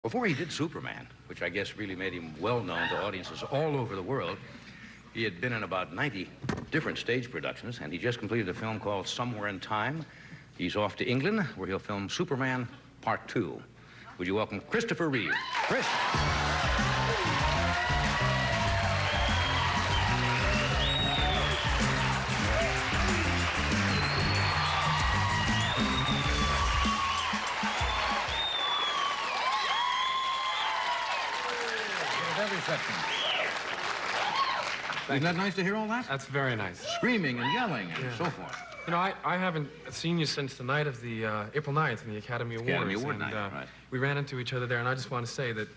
Before he did Superman, which I guess really made him well-known to audiences all over the world, he had been in about 90 different stage productions, and he just completed a film called Somewhere in Time. He's off to England, where he'll film Superman Part 2. Would you welcome Christopher Reeve? Chris. Isn't that nice to hear all that? That's very nice. Screaming and yelling and so forth. You know, I haven't seen you since the night of the April 9th in the Academy Awards. Academy Award night, right. We ran into each other there, and I just want to say that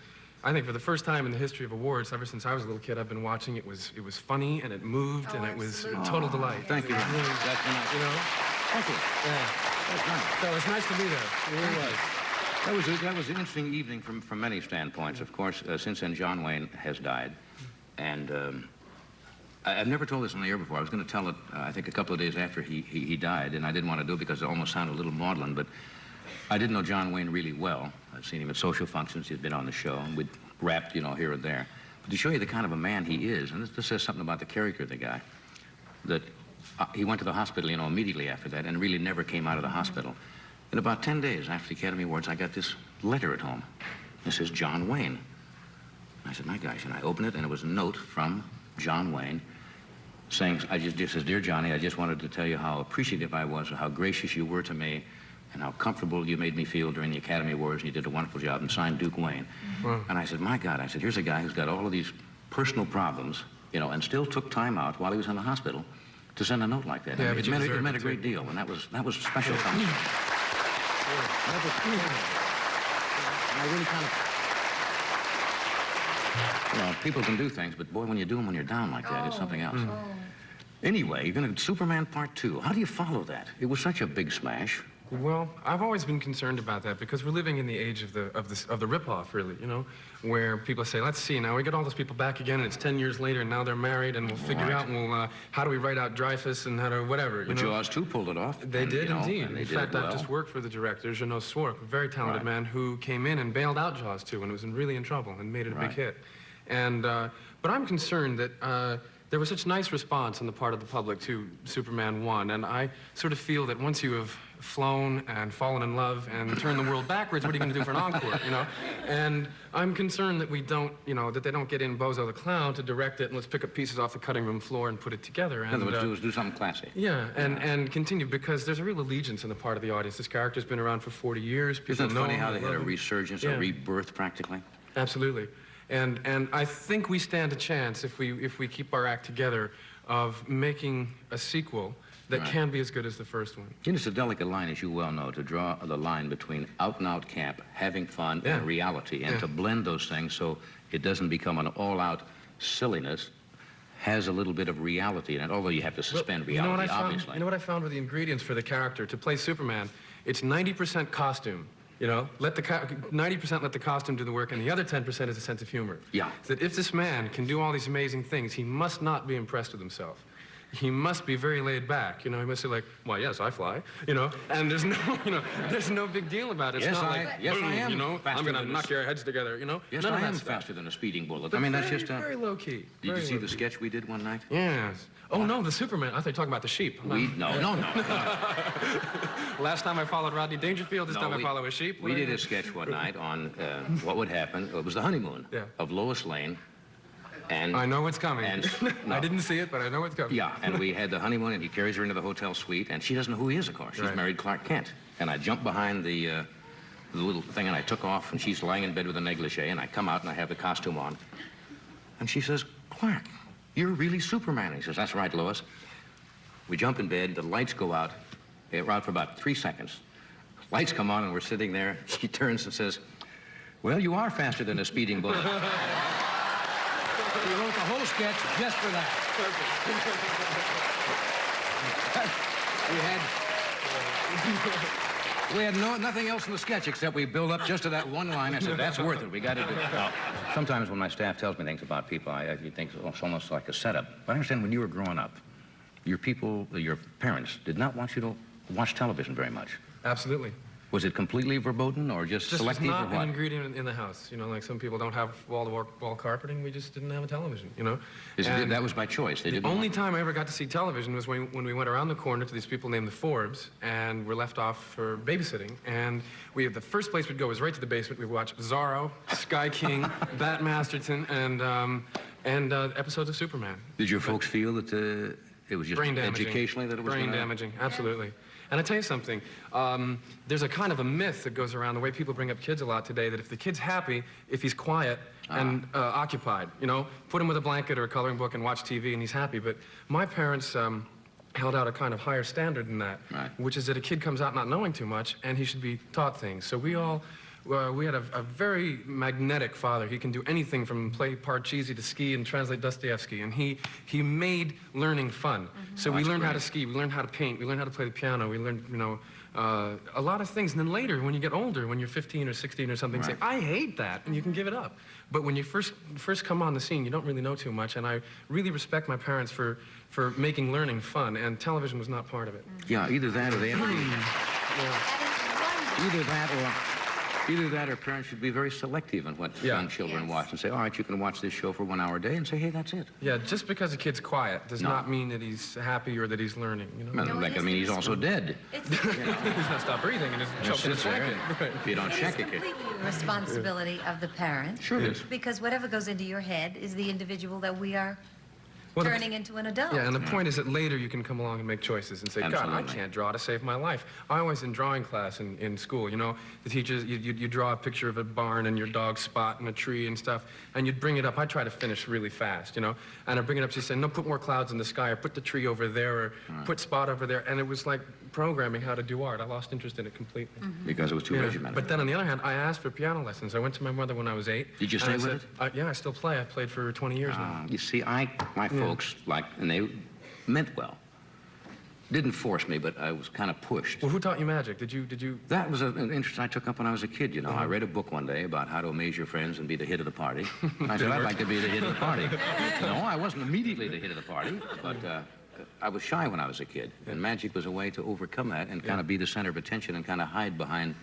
I think for the first time in the history of awards, ever since I was a little kid, I've been watching. It was funny, and it moved, and it was a total delight. Thank you. Really, That's nice. you know? Thank you. Yeah. That's nice. So it's nice to be there. It really was. That was an interesting evening from many standpoints. Of course, since then, John Wayne has died. And I've never told this on the air before. I was going to tell it, I think, a couple of days after he died, and I didn't want to do it because it almost sounded a little maudlin, but I didn't know John Wayne really well. I've seen him at social functions. He'd been on the show, and we'd rapped, you know, here and there. But to show you the kind of a man he is, and this says something about the character of the guy, that he went to the hospital, you know, immediately after that, and really never came out of the hospital. In about 10 days after the Academy Awards, I got this letter at home. It says, John Wayne. I said, my gosh, and I opened it, and it was a note from John Wayne saying, just says, Dear Johnny, I just wanted to tell you how appreciative I was, how gracious you were to me, and how comfortable you made me feel during the Academy Awards, and you did a wonderful job, and signed Duke Wayne. Mm-hmm. And I said, my God, I said, here's a guy who's got all of these personal problems, you know, and still took time out while he was in the hospital to send a note like that. Yeah, I mean, it meant a great deal, and that was special coming. And I really kind of, you know, people can do things, but boy, when you do them when you're down like that, it's something else. Anyway, you're going to Superman Part 2. How do you follow that? It was such a big smash. Well, I've always been concerned about that because we're living in the age of the rip-off, really, you know, where people say, let's see, now we get all those people back again, and it's 10 years later, and now they're married, and we'll figure out, and we'll, how do we write out Dreyfus, and how to, whatever, But Jaws 2 pulled it off. They did, indeed. In fact, I've just worked for the director, Jeannot Swark, a very talented man who came in and bailed out Jaws 2 when it was really in trouble and made it a big hit. And, but I'm concerned that there was such nice response on the part of the public to Superman 1, and I sort of feel that once you have flown and fallen in love and turned the world backwards, what are you going to do for an encore, you know? And I'm concerned that we don't, you know, that they don't get in Bozo the Clown to direct it and let's pick up pieces off the cutting room floor and put it together. And, in other words, do something classy. Yeah, and continue, because there's a real allegiance on the part of the audience. This character's been around for 40 years. People Isn't it funny how they had a resurgence, a rebirth, practically? Absolutely. And I think we stand a chance if we keep our act together of making a sequel that can be as good as the first one. You know, it's a delicate line, as you well know, to draw the line between out-and-out camp, having fun, and reality, and to blend those things so it doesn't become an all-out silliness, has a little bit of reality in it, although you have to suspend reality, obviously. You know what I found with the ingredients for the character? To play Superman, it's 90% costume. You know, 90% let the costume do the work, and the other 10% is a sense of humor. Yeah. So that if this man can do all these amazing things, he must not be impressed with himself. He must be very laid back, you know. He must say like, well, yes, I fly, you know. And there's no, you know, there's no big deal about it. It's not like, I am, you know, I'm gonna knock your heads together, you know. Yes, I am faster than a speeding bullet. I mean, that's just very low key. Did you see the sketch we did one night? Yes. Oh no, the Superman. I thought you were talking about the sheep. No. Last time I followed Rodney Dangerfield. This time I follow a sheep. We did a sketch one night on what would happen. It was the honeymoon of Lois Lane. And I know what's coming. And, I didn't see it, but I know what's coming. Yeah, and we had the honeymoon, and he carries her into the hotel suite, and she doesn't know who he is, of course. She's married Clark Kent. And I jumped behind the little thing, and I took off, and she's lying in bed with a negligee, and I come out, and I have the costume on. And she says, Clark, you're really Superman. He says, that's right, Lois. We jump in bed, the lights go out. They're out for about 3 seconds. Lights come on, and we're sitting there. She turns and says, well, you are faster than a speeding bullet. He wrote the whole sketch just for that. We had nothing else in the sketch except we build up just to that one line. I said, that's worth it. We got to do it. Now, sometimes when my staff tells me things about people, I think it's almost like a setup. But I understand when you were growing up, your parents did not want you to watch television very much. Absolutely. Was it completely verboten or just Just was selective or not what? an ingredient in the house. You know, like some people don't have wall-to-wall carpeting. We just didn't have a television, you know? That was by choice. They The didn't only time I ever got to see television was when we went around the corner to these people named the Forbes, and were left off for babysitting. And the first place we'd go was right to the basement. We'd watch Zorro, Sky King, Bat Masterton, and episodes of Superman. Did your folks feel that it was just Brain damaging. educationally that it was brain gonna... damaging? Absolutely. And I tell you something, there's a kind of a myth that goes around the way people bring up kids a lot today, that if the kid's happy, if he's quiet and occupied, you know, put him with a blanket or a coloring book and watch TV and he's happy. But my parents held out a kind of higher standard than that, Right. which is that a kid comes out not knowing too much and he should be taught things. So we all, we had a very magnetic father. He can do anything from play Parcheesi to ski and translate Dostoevsky. And he made learning fun. So we learned how to ski, we learned how to paint, we learned how to play the piano, we learned, you know, a lot of things. And then later, when you get older, when you're 15 or 16 or something, say, I hate that, and you can give it up. But when you first come on the scene, you don't really know too much. And I really respect my parents for making learning fun, and television was not part of it. Yeah, either that or they... Either that or parents should be very selective in what young children watch and say, all right, you can watch this show for 1 hour a day and say, hey, that's it. Yeah, just because a kid's quiet does not mean that he's happy or that he's learning, you know? Well, that could mean he's also dead. He's not stop breathing and just choke in a second. If you don't check it. It's completely the responsibility of the parent. Sure it is. Because whatever goes into your head is the individual that we are turning into an adult. Yeah, and the point is that later you can come along and make choices and say, God, I can't draw to save my life. I always, in drawing class in school, you know, the teachers, you draw a picture of a barn and your dog Spot and a tree and stuff, and you'd bring it up. I try to finish really fast, you know, and I'd bring it up, she'd say, no, put more clouds in the sky, or put the tree over there, or put Spot over there, and it was like programming how to do art. I lost interest in it completely. Because it was too regimented. But then on the other hand, I asked for piano lessons. I went to my mother when I was 8. Did you stay with it? Yeah, I still play. I've played for 20 years now. You see, my folks, and they meant well. Didn't force me, but I was kind of pushed. Well, who taught you magic? Did you? That was an interest I took up when I was a kid, you know. I read a book one day about how to amaze your friends and be the hit of the party. I said, I'd like to be the hit of the party. No, I wasn't immediately the hit of the party, but I was shy when I was a kid. And magic was a way to overcome that and kind of be the center of attention and kind of hide behind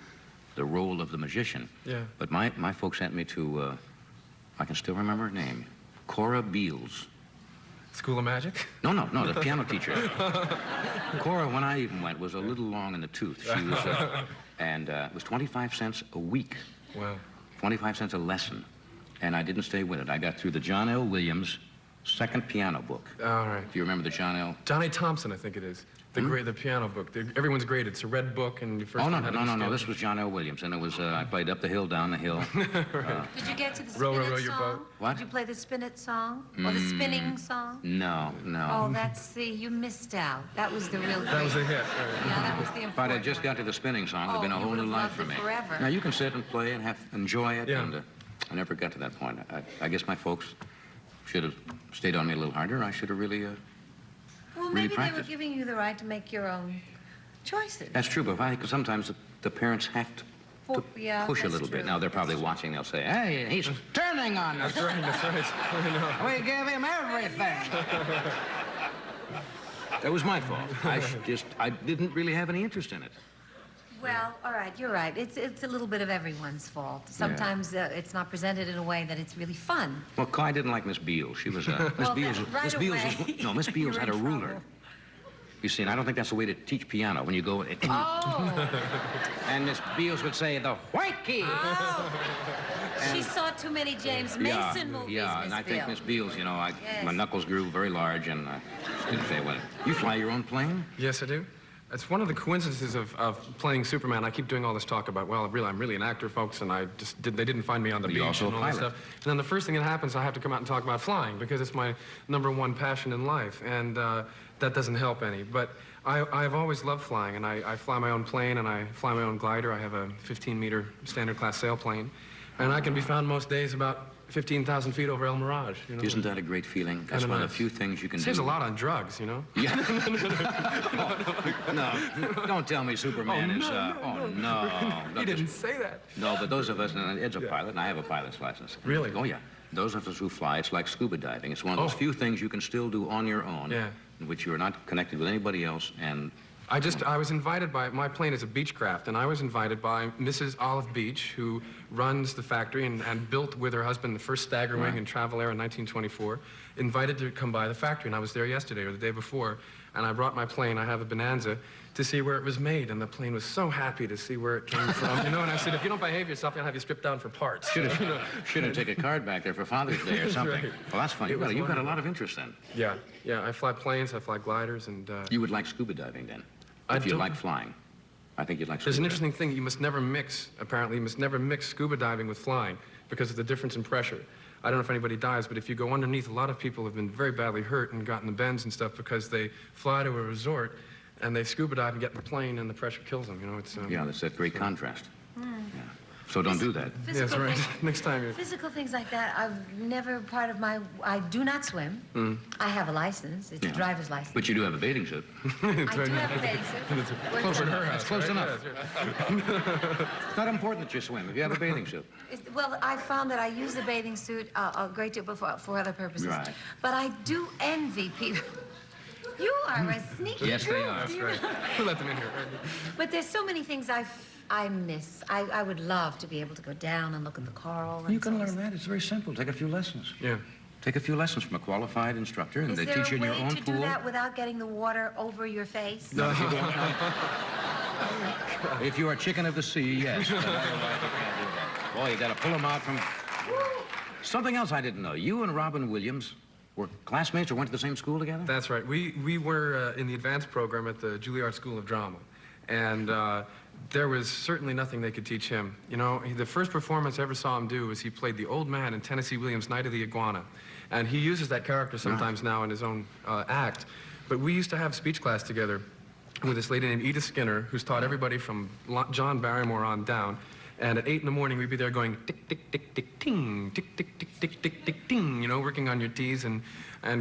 the role of the magician. Yeah. But my folks sent me to, I can still remember her name, Cora Beals. School of Magic? No, the piano teacher. Cora, when I even went, was a little long in the tooth. She was, and it was 25 cents a week. Wow. 25 cents a lesson. And I didn't stay with it. I got through the John L. Williams second piano book. All right. Do you remember the John L.? John A. Thompson, I think it is. The piano book. Everyone's graded. It's a red book, and you first. Oh, no. This was John L. Williams, and it was, I played Up the Hill, Down the Hill. Did you get to the Row, spin row, it your song? boat. What? Did you play the spin it song? Or the spinning song? No. Oh, you missed out. That was the real That was a hit. Right. Yeah, that was the important If I'd have just got to the spinning song, it would have been a whole new life for me. Forever. Now, you can sit and play and enjoy it, Yeah. and I never got to that point. I guess my folks should have stayed on me a little harder. I should have really... Well, really maybe they were practice. giving you the right to make your own choices. That's true, but I think sometimes the parents have to push a that's little bit. true. Now, they're probably watching. They'll say, hey, he's turning on us. That's right. I know. We give him everything. That was my fault. I didn't really have any interest in it. Well, all right, you're right. It's a little bit of everyone's fault. Sometimes it's not presented in a way that it's really fun. Well, I didn't like Miss Beals. She was Miss Well, Beals. then, right Miss Beals away, no, Miss Beals you're had a in ruler. trouble. You see, and I don't think that's the way to teach piano. When you go, Oh, and Miss Beals would say the white key. oh. She saw too many James Mason movies, Yeah, and Miss I think Bill. Miss Beals, you know, Yes. my knuckles grew very large, and I didn't say, well, you fly your own plane? Yes, I do. It's one of the coincidences of playing Superman. I keep doing all this talk about, well, I'm really an actor, folks, and they didn't find me on the But you're beach also and a all that pilot. stuff. And then the first thing that happens, I have to come out and talk about flying because it's my #1 passion in life, and that doesn't help any. But I've always loved flying, and I fly my own plane, and I fly my own glider. I have a 15-meter standard class sailplane, and I can be found most days about 15,000 feet over El Mirage. You know? Isn't that a great feeling? That's one of the few things you can Saves do. a lot on drugs, you know? Yeah. No, don't tell me Superman is... no. He didn't say that. No, but those of us, and Ed's a pilot, and I have a pilot's license. Really? Oh, yeah. Those of us who fly, it's like scuba diving. It's one of those few things you can still do on your own, Yeah. in which you are not connected with anybody else, and I was invited by, my plane is a Beechcraft, and I was invited by Mrs. Olive Beach, who runs the factory and built with her husband the first Stagger Wing in Travel Air in 1924, invited to come by the factory, and I was there yesterday or the day before, and I brought my plane, I have a Bonanza, to see where it was made, and the plane was so happy to see where it came from, you know, and I said, if you don't behave yourself, I'll have you stripped down for parts. Should have taken a card back there for Father's Day or something. Right. Well, that's funny. You've got a lot of interest then. Yeah, I fly planes, I fly gliders, and... You would like scuba diving then? If you like flying. I think you'd like scuba There's an diving. interesting thing, you must never mix, apparently, you must never mix scuba diving with flying because of the difference in pressure. I don't know if anybody dies, but if you go underneath, a lot of people have been very badly hurt and gotten the bends and stuff because they fly to a resort and they scuba dive and get in the plane and the pressure kills them, you know, it's... Yeah, that's that great contrast. Yeah. So don't do that. Yeah, that's right. Next time you... Physical things like that, I've never part of my... I do not swim. I have a license. It's a driver's license. But you do have a bathing suit. I do have a bathing suit. Close enough. house, That's close right? enough. Yeah, It's not important that you swim if you have a bathing suit. Well, I found that I use the bathing suit a great deal for other purposes. Right. But I do envy people. You are a sneaky Yes, they goof, are. That's you right. know. We'll let them in here. But there's so many things I miss. I would love to be able to go down and look at the coral. And You can so learn that. It's very simple. Take a few lessons. Yeah. Take a few lessons from a qualified instructor, and Is they there teach you a in your way own to pool. do that without getting the water over your face? No, you don't. If you are chicken of the sea, yes. But otherwise, you can't do that. Boy, you got to pull them out from... Something else I didn't know. You and Robin Williams were classmates or went to the same school together? That's right. We were in the advanced program at the Juilliard School of Drama. And there was certainly nothing they could teach him. You know, the first performance I ever saw him do was he played the old man in Tennessee Williams' Night of the Iguana. And he uses that character sometimes now in his own act. But we used to have speech class together with this lady named Edith Skinner, who's taught everybody from John Barrymore on down. And at 8 in the morning, we'd be there going tick, tick, tick, tick, ting, tick, tick, tick, tick, tick, tick, ting, you know, working on your T's and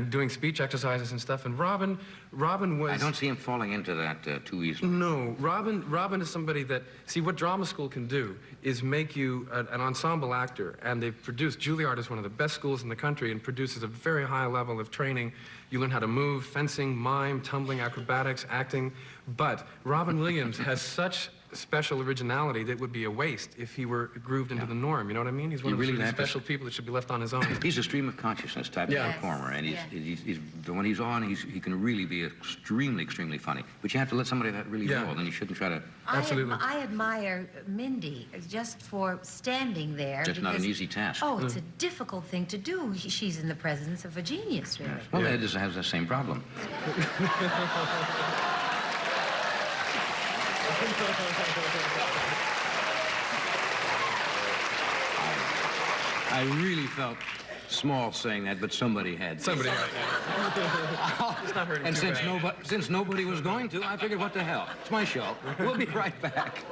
doing speech exercises and stuff. And Robin was... I don't see him falling into that too easily. No, Robin is somebody that, see, what drama school can do is make you an ensemble actor, and they've produced, Juilliard is one of the best schools in the country and produces a very high level of training. You learn how to move, fencing, mime, tumbling, acrobatics, acting, but Robin Williams has such special originality that would be a waste if he were grooved into the norm, you know what I mean? He's one of really those have to- special people that should be left on his own. He's a stream of consciousness type Yeah. of performer, and Yes. he's when he's on, he can really be extremely, extremely funny. But you have to let somebody that really Yeah. know, then you shouldn't try to... Absolutely. I admire Mindy just for standing there. That's not an because- easy task. Oh, it's a difficult thing to do. She's in the presence of a genius, really. Well, Ed has the same problem. I really felt small saying that, but somebody had to. Somebody else. It's not hurting And too bad. since nobody was going to, I figured, what the hell? It's my show. We'll be right back.